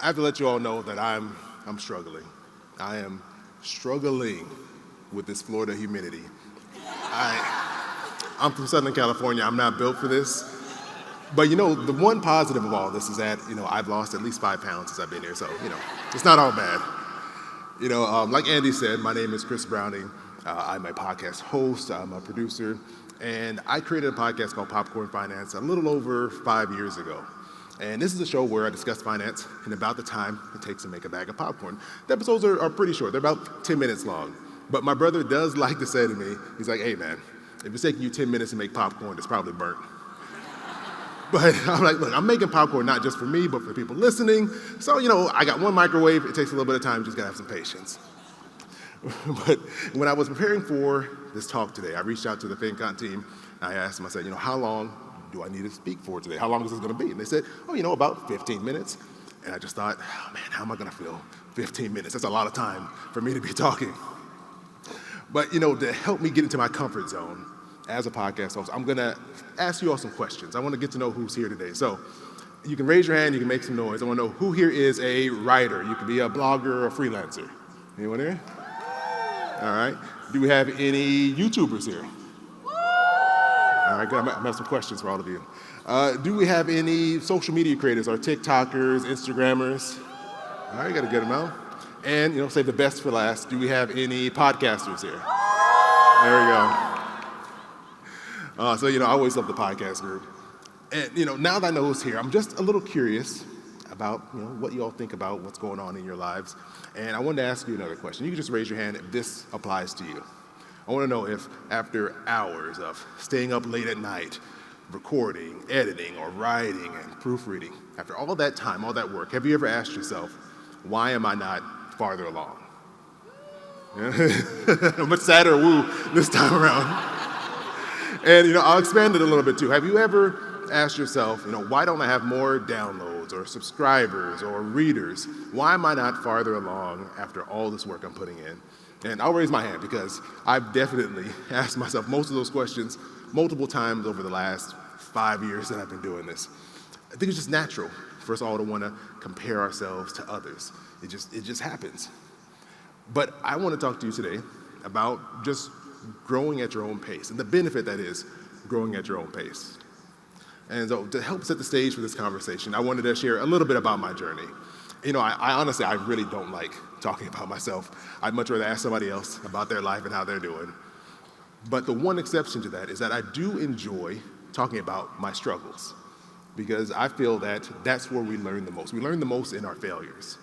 I have to let you all know that I'm struggling. I am struggling with this Florida humidity. I'm from Southern California. I'm not built for this. But the one positive of all this is that, I've lost at least 5 pounds since I've been here. So, it's not all bad. Like Andy said, my name is Chris Browning. I'm a podcast host. I'm a producer. And I created a podcast called Popcorn Finance a little over 5 years ago. And this is a show where I discuss finance in about the time it takes to make a bag of popcorn. The episodes are pretty short. They're about 10 minutes long. But my brother does like to say to me, he's like, hey, man, if it's taking you 10 minutes to make popcorn, it's probably burnt. But I'm like, look, I'm making popcorn not just for me, but for people listening. So, I got one microwave. It takes a little bit of time. You just got to have some patience. But when I was preparing for this talk today, I reached out to the FinCon team. And I asked them, I said, how long do I need to speak for today? How long is this going to be? And they said, about 15 minutes. And I just thought, oh, man, how am I going to fill 15 minutes? That's a lot of time for me to be talking. But, to help me get into my comfort zone as a podcast host, I'm going to ask you all some questions. I want to get to know who's here today. So you can raise your hand. You can make some noise. I want to know who here is a writer. You can be a blogger or a freelancer. Anyone here? All right. Do we have any YouTubers here? All right, good. I'm going to have some questions for all of you. Do we have any social media creators or TikTokers, Instagrammers? All right, you got to get them out. And, save the best for last. Do we have any podcasters here? There we go. So, I always love the podcast group. And, now that I know who's here, I'm just a little curious about, what you all think about what's going on in your lives. And I wanted to ask you another question. You can just raise your hand if this applies to you. I want to know if after hours of staying up late at night, recording, editing, or writing and proofreading, after all that time, all that work, have you ever asked yourself, why am I not farther along? Yeah? Much sadder woo this time around. And, I'll expand it a little bit too. Have you ever asked yourself, why don't I have more downloads or subscribers or readers? Why am I not farther along after all this work I'm putting in? And I'll raise my hand because I've definitely asked myself most of those questions multiple times over the last 5 years that I've been doing this. I think it's just natural for us all to want to compare ourselves to others. It just happens. But I want to talk to you today about just growing at your own pace and the benefit that is growing at your own pace. And so to help set the stage for this conversation, I wanted to share a little bit about my journey. I honestly, I really don't like talking about myself. I'd much rather ask somebody else about their life and how they're doing. But the one exception to that is that I do enjoy talking about my struggles because I feel that that's where we learn the most. We learn the most in our failures.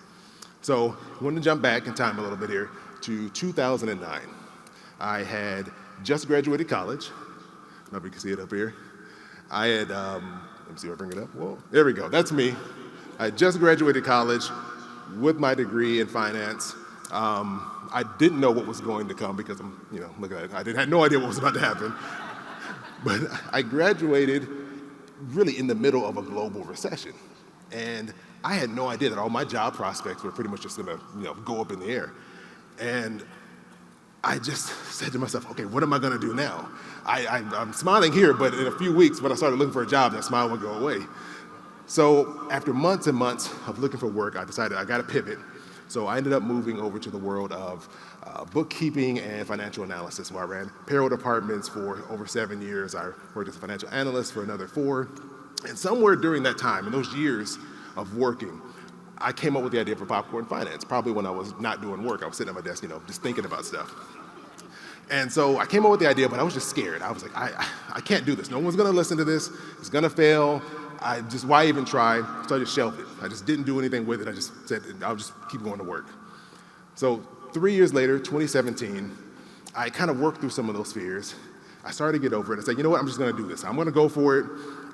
So I want to jump back in time a little bit here to 2009. I had just graduated college. I don't know if you can see it up here. I had, let me see if I bring it up. Whoa, there we go. That's me. I just graduated college with my degree in finance. I didn't know what was going to come because I'm, looking at it. I had no idea what was about to happen. But I graduated really in the middle of a global recession. And I had no idea that all my job prospects were pretty much just going to, go up in the air. And I just said to myself, okay, what am I going to do now? I'm smiling here, but in a few weeks when I started looking for a job, that smile would go away. So after months and months of looking for work, I decided I got to pivot. So I ended up moving over to the world of bookkeeping and financial analysis, where I ran payroll departments for over 7 years. I worked as a financial analyst for another 4. And somewhere during that time, in those years of working, I came up with the idea for Popcorn Finance, probably when I was not doing work. I was sitting at my desk, just thinking about stuff. And so I came up with the idea, but I was just scared. I was like, I can't do this. No one's going to listen to this. It's going to fail. Why even try? So I just shelved it. I just didn't do anything with it. I just said, I'll just keep going to work. So 3 years later, 2017, I kind of worked through some of those fears. I started to get over it. I said, you know what? I'm just going to do this. I'm going to go for it.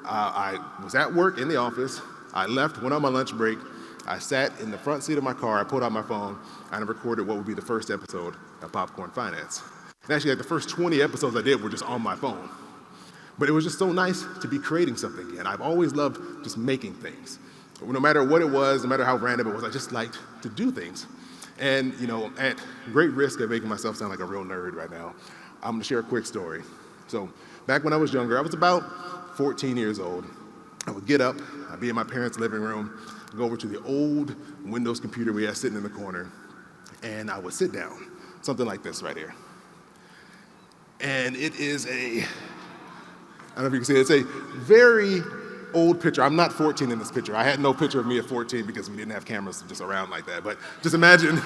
I was at work in the office. I left, went on my lunch break. I sat in the front seat of my car. I pulled out my phone, and I recorded what would be the first episode of Popcorn Finance. And actually, the first 20 episodes I did were just on my phone. But it was just so nice to be creating something again. I've always loved just making things. No matter what it was, no matter how random it was, I just liked to do things. And, at great risk of making myself sound like a real nerd right now, I'm going to share a quick story. So back when I was younger, I was about 14 years old. I would get up, I'd be in my parents' living room, go over to the old Windows computer we had sitting in the corner, and I would sit down, something like this right here. And it is I don't know if you can see it, it's a very old picture. I'm not 14 in this picture. I had no picture of me at 14 because we didn't have cameras just around like that. But just imagine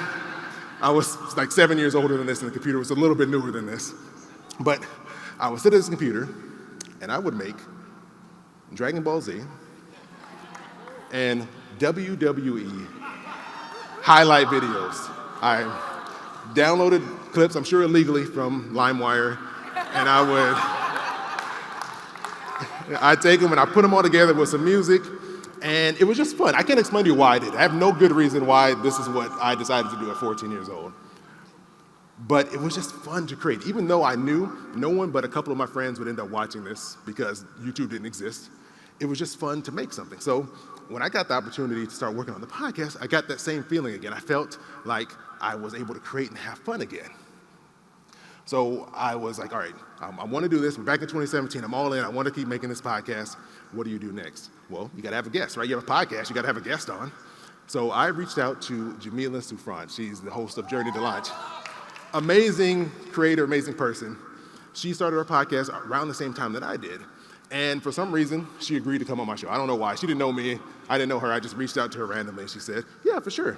I was like 7 years older than this, and the computer was a little bit newer than this. But I would sit at this computer, and I would make Dragon Ball Z and WWE highlight videos. I downloaded clips, I'm sure illegally, from LimeWire, and I'd take them and I put them all together with some music, and it was just fun. I can't explain to you why I did it. I have no good reason why this is what I decided to do at 14 years old. But it was just fun to create. Even though I knew no one but a couple of my friends would end up watching this because YouTube didn't exist, it was just fun to make something. So when I got the opportunity to start working on the podcast, I got that same feeling again. I felt like I was able to create and have fun again. So I was like, all right, I want to do this. We're back in 2017. I'm all in. I want to keep making this podcast. What do you do next? Well, you got to have a guest, right? You have a podcast. You got to have a guest on. So I reached out to Jamila Soufran. She's the host of Journey to Launch. Amazing creator, amazing person. She started her podcast around the same time that I did. And for some reason, she agreed to come on my show. I don't know why. She didn't know me. I didn't know her. I just reached out to her randomly. She said, yeah, for sure.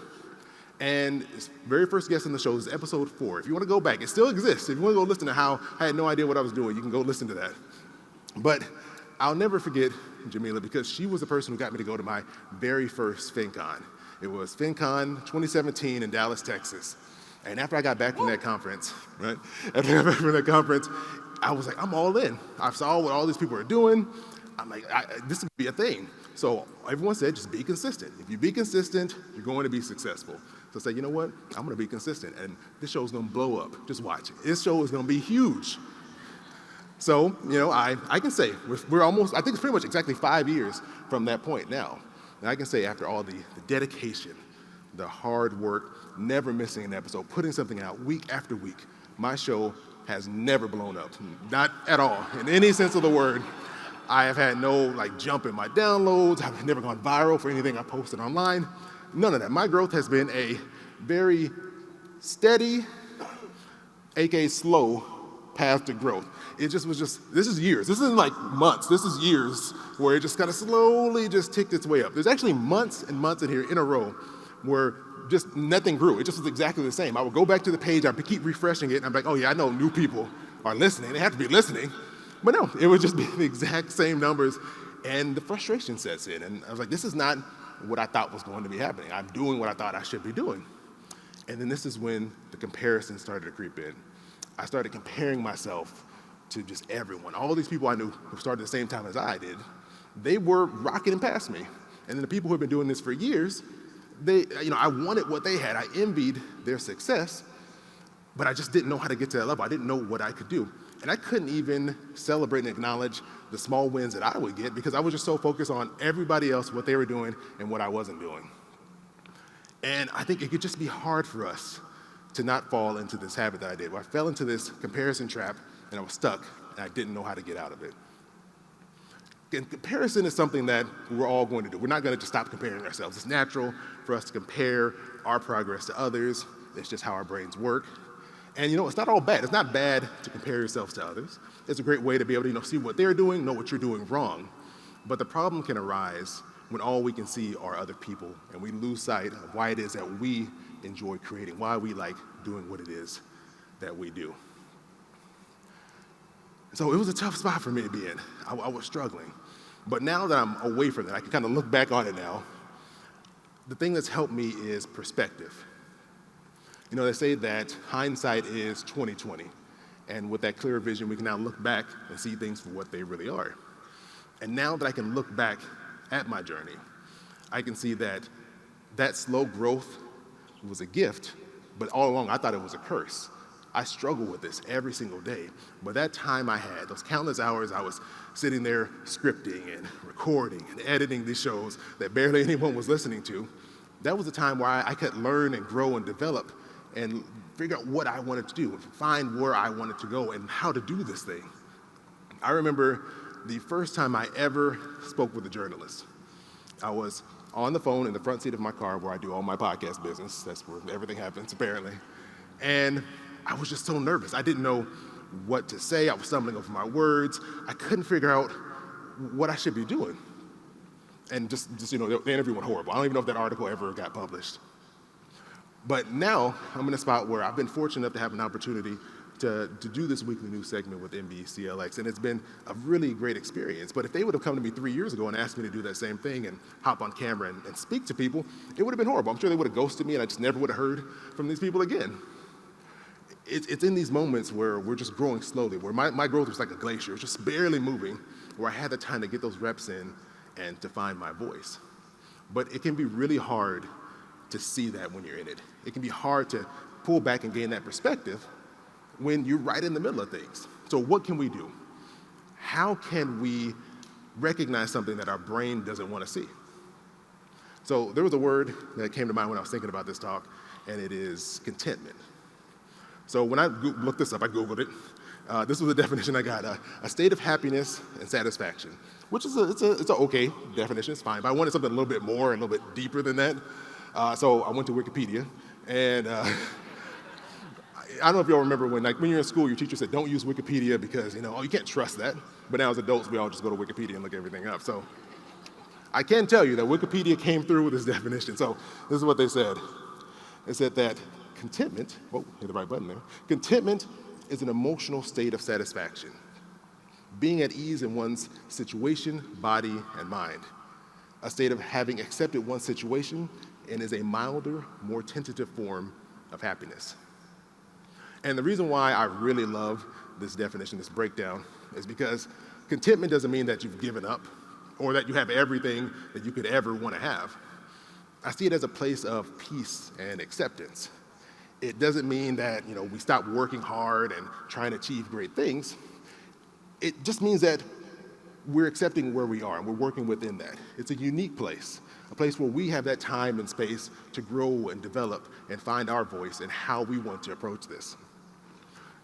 And very first guest on the show is episode 4. If you want to go back, it still exists. If you want to go listen to how I had no idea what I was doing, you can go listen to that. But I'll never forget Jamila because she was the person who got me to go to my very first FinCon. It was FinCon 2017 in Dallas, Texas. And after I got back from that conference, right? After I got back from that conference, I was like, I'm all in. I saw what all these people are doing. I'm like, this would be a thing. So everyone said, just be consistent. If you be consistent, you're going to be successful. So I said, you know what? I'm going to be consistent, and this show is going to blow up. Just watch it. This show is going to be huge. So, you know, I can say we're almost, I think it's pretty much exactly 5 years from that point now. And I can say after all the dedication, the hard work, never missing an episode, putting something out week after week, my show has never blown up. Not at all, in any sense of the word. I have had no jump in my downloads. I've never gone viral for anything I posted online. None of that. My growth has been a very steady, aka slow, path to growth. This is years. This isn't like months. This is years where it just kind of slowly just ticked its way up. There's actually months and months in here in a row where just nothing grew. It just was exactly the same. I would go back to the page, I'd keep refreshing it, and I'm like, oh yeah, I know new people are listening. They have to be listening. But no, it would just be the exact same numbers, and the frustration sets in. And I was like, this is not what I thought was going to be happening. I'm doing what I thought I should be doing. And then this is when the comparison started to creep in. I started comparing myself to just everyone. All these people I knew who started at the same time as I did, they were rocketing past me. And then the people who have been doing this for years, I wanted what they had. I envied their success, but I just didn't know how to get to that level. I didn't know what I could do. And I couldn't even celebrate and acknowledge the small wins that I would get because I was just so focused on everybody else, what they were doing, and what I wasn't doing. And I think it could just be hard for us to not fall into this habit that I did, where I fell into this comparison trap and I was stuck and I didn't know how to get out of it. And comparison is something that we're all going to do. We're not going to just stop comparing ourselves. It's natural for us to compare our progress to others. It's just how our brains work. And it's not all bad. It's not bad to compare yourselves to others. It's a great way to be able to see what they're doing, know what you're doing wrong. But the problem can arise when all we can see are other people and we lose sight of why it is that we enjoy creating, why we like doing what it is that we do. So it was a tough spot for me to be in. I was struggling. But now that I'm away from it, I can kind of look back on it now. The thing that's helped me is perspective. They say that hindsight is 20/20. And with that clear vision, we can now look back and see things for what they really are. And now that I can look back at my journey, I can see that slow growth was a gift, but all along I thought it was a curse. I struggle with this every single day. But that time I had, those countless hours I was sitting there scripting and recording and editing these shows that barely anyone was listening to, that was a time where I could learn and grow and develop and figure out what I wanted to do, find where I wanted to go and how to do this thing. I remember the first time I ever spoke with a journalist. I was on the phone in the front seat of my car where I do all my podcast business. That's where everything happens, apparently. And I was just so nervous. I didn't know what to say. I was stumbling over my words. I couldn't figure out what I should be doing. And just the interview went horrible. I don't even know if that article ever got published. But now I'm in a spot where I've been fortunate enough to have an opportunity to do this weekly news segment with NBCLX, and it's been a really great experience. But if they would have come to me 3 years ago and asked me to do that same thing and hop on camera and speak to people, it would have been horrible. I'm sure they would have ghosted me and I just never would have heard from these people again. It's in these moments where we're just growing slowly, where my growth was like a glacier, it's just barely moving, where I had the time to get those reps in and to find my voice. But it can be really hard to see that when you're in it. It can be hard to pull back and gain that perspective when you're right in the middle of things. So what can we do? How can we recognize something that our brain doesn't want to see? So there was a word that came to mind when I was thinking about this talk, and it is contentment. So when I looked this up, I Googled it. This was a definition I got, a state of happiness and satisfaction, which is it's an okay definition, it's fine. But I wanted something a little bit more and a little bit deeper than that. So I went to Wikipedia, and I don't know if y'all remember when you're in school, your teacher said, don't use Wikipedia because, you can't trust that. But now as adults, we all just go to Wikipedia and look everything up. So I can tell you that Wikipedia came through with this definition. So this is what they said. They said that contentment, hit the right button there. Contentment is an emotional state of satisfaction, being at ease in one's situation, body, and mind. A state of having accepted one's situation and is a milder, more tentative form of happiness. And the reason why I really love this definition, this breakdown, is because contentment doesn't mean that you've given up or that you have everything that you could ever want to have. I see it as a place of peace and acceptance. It doesn't mean that we stop working hard and trying to achieve great things. It just means that we're accepting where we are and we're working within that. It's a unique place, a place where we have that time and space to grow and develop and find our voice and how we want to approach this.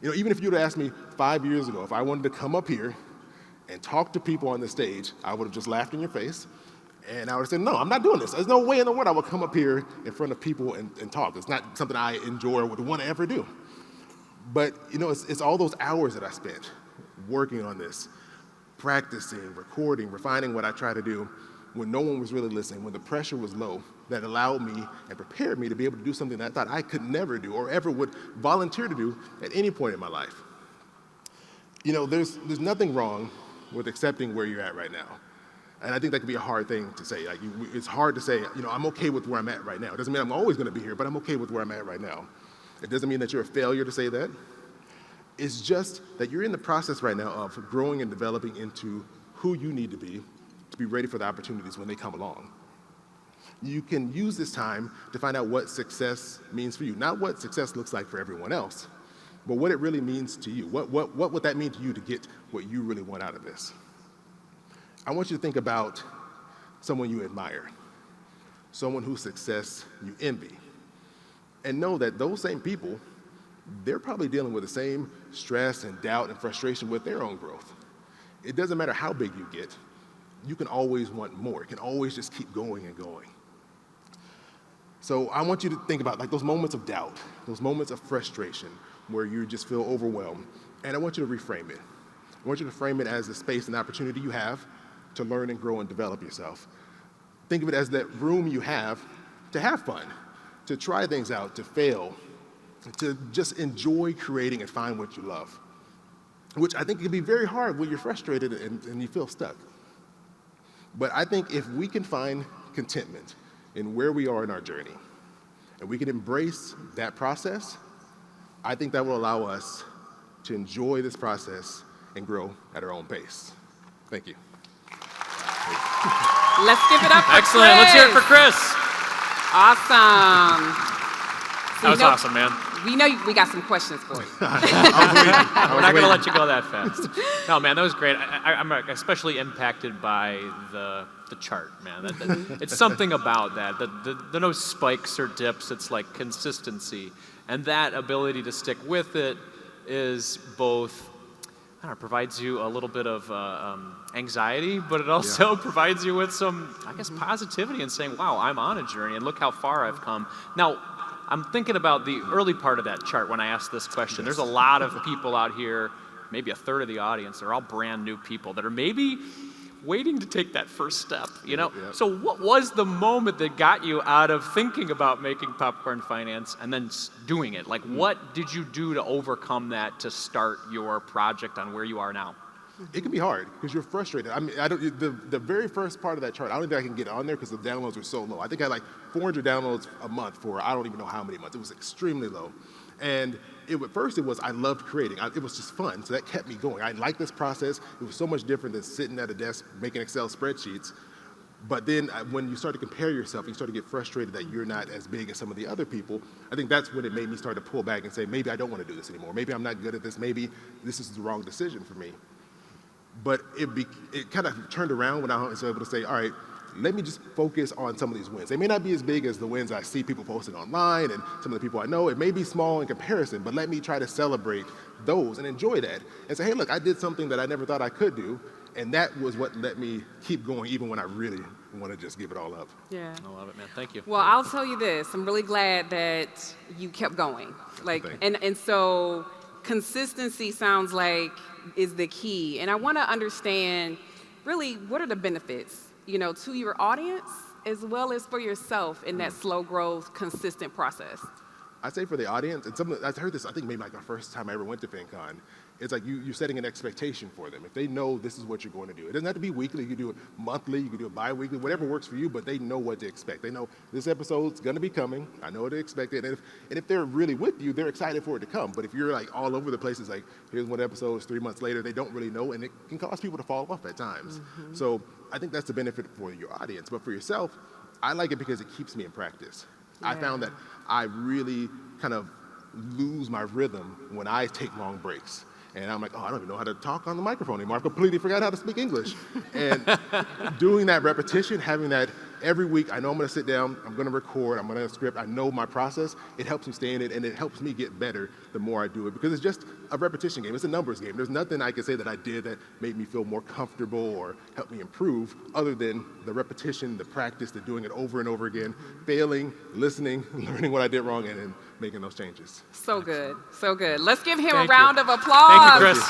Even if you'd asked me 5 years ago if I wanted to come up here and talk to people on the stage, I would have just laughed in your face. And I would have said, no, I'm not doing this. There's no way in the world I would come up here in front of people and talk. It's not something I enjoy or would want to ever do. But, it's all those hours that I spent working on this, practicing, recording, refining what I try to do when no one was really listening, when the pressure was low, that allowed me and prepared me to be able to do something that I thought I could never do or ever would volunteer to do at any point in my life. There's nothing wrong with accepting where you're at right now. And I think that can be a hard thing to say. It's hard to say, I'm okay with where I'm at right now. It doesn't mean I'm always going to be here, but I'm okay with where I'm at right now. It doesn't mean that you're a failure to say that. It's just that you're in the process right now of growing and developing into who you need to be ready for the opportunities when they come along. You can use this time to find out what success means for you. Not what success looks like for everyone else, but what it really means to you. What would that mean to you to get what you really want out of this? I want you to think about someone you admire, someone whose success you envy, and know that those same people, they're probably dealing with the same stress and doubt and frustration with their own growth. It doesn't matter how big you get, you can always want more. It can always just keep going and going. So I want you to think about those moments of doubt, those moments of frustration where you just feel overwhelmed, and I want you to reframe it. I want you to frame it as the space and opportunity you have to learn and grow and develop yourself. Think of it as that room you have to have fun, to try things out, to fail, to just enjoy creating and find what you love, which I think can be very hard when you're frustrated and you feel stuck. But I think if we can find contentment in where we are in our journey, and we can embrace that process, I think that will allow us to enjoy this process and grow at our own pace. Thank you. Let's give it up for Excellent. Chris. Let's hear it for Chris. Awesome. That was awesome, man. We know we got some questions for you. We're not going to let you go that fast. No, man, that was great. I'm especially impacted by the chart, man. It's something about that. The no spikes or dips. It's like consistency. And that ability to stick with it is both I don't know, provides you a little bit of anxiety, but it also provides you with some, I guess, positivity and saying, wow, I'm on a journey and look how far I've come. Now, I'm thinking about the early part of that chart when I asked this question. There's a lot of people out here, maybe a third of the audience, they're all brand new people that are maybe waiting to take that first step, you know? So what was the moment that got you out of thinking about making popcorn finance and then doing it? Like, what did you do to overcome that to start your project on where you are now? It can be hard because you're frustrated. I mean, the very first part of that chart, I don't think I can get on there because the downloads were so low. I think I had like 400 downloads a month for I don't even know how many months. It was extremely low. And at first it was, I loved creating. It was just fun, so that kept me going. I liked this process. It was so much different than sitting at a desk making Excel spreadsheets. But then when you start to compare yourself, you start to get frustrated that you're not as big as some of the other people. I think that's when it made me start to pull back and say, maybe I don't want to do this anymore. Maybe I'm not good at this. Maybe this is the wrong decision for me. But it kind of turned around when I was able to say, all right, let me just focus on some of these wins. They may not be as big as the wins I see people posting online and some of the people I know. It may be small in comparison, but let me try to celebrate those and enjoy that. And say, hey, look, I did something that I never thought I could do. And that was what let me keep going, even when I really want to just give it all up. Yeah. I love it, man. Thank you. Well, I'll tell you this. I'm really glad that you kept going. Like, and so consistency sounds like is the key. And I want to understand, really, what are the benefits, to your audience as well as for yourself in that slow growth, consistent process? I'd say for the audience, and I heard this, I think maybe like the first time I ever went to FinCon, it's like you're setting an expectation for them. If they know this is what you're going to do, it doesn't have to be weekly, you can do it monthly, you can do it bi-weekly, whatever works for you, but they know what to expect. They know this episode's gonna be coming, I know what to expect, and if they're really with you, they're excited for it to come. But if you're like all over the place, it's like, here's one episode, it's 3 months later, they don't really know, and it can cause people to fall off at times. So I think that's the benefit for your audience, but for yourself, I like it because it keeps me in practice. I found that I really kind of lose my rhythm when I take long breaks. And I'm like, I don't even know how to talk on the microphone anymore. I completely forgot how to speak English. And doing that repetition, having that every week, I know I'm going to sit down, I'm going to record, I'm going to script, I know my process. It helps me stay in it, and it helps me get better the more I do it, because it's just a repetition game. It's a numbers game. There's nothing I can say that I did that made me feel more comfortable or helped me improve other than the repetition, the practice, the doing it over and over again, failing, listening, learning what I did wrong, and then making those changes. So good. So good. Let's give him Thank a round you. of applause. Thank you, Chris.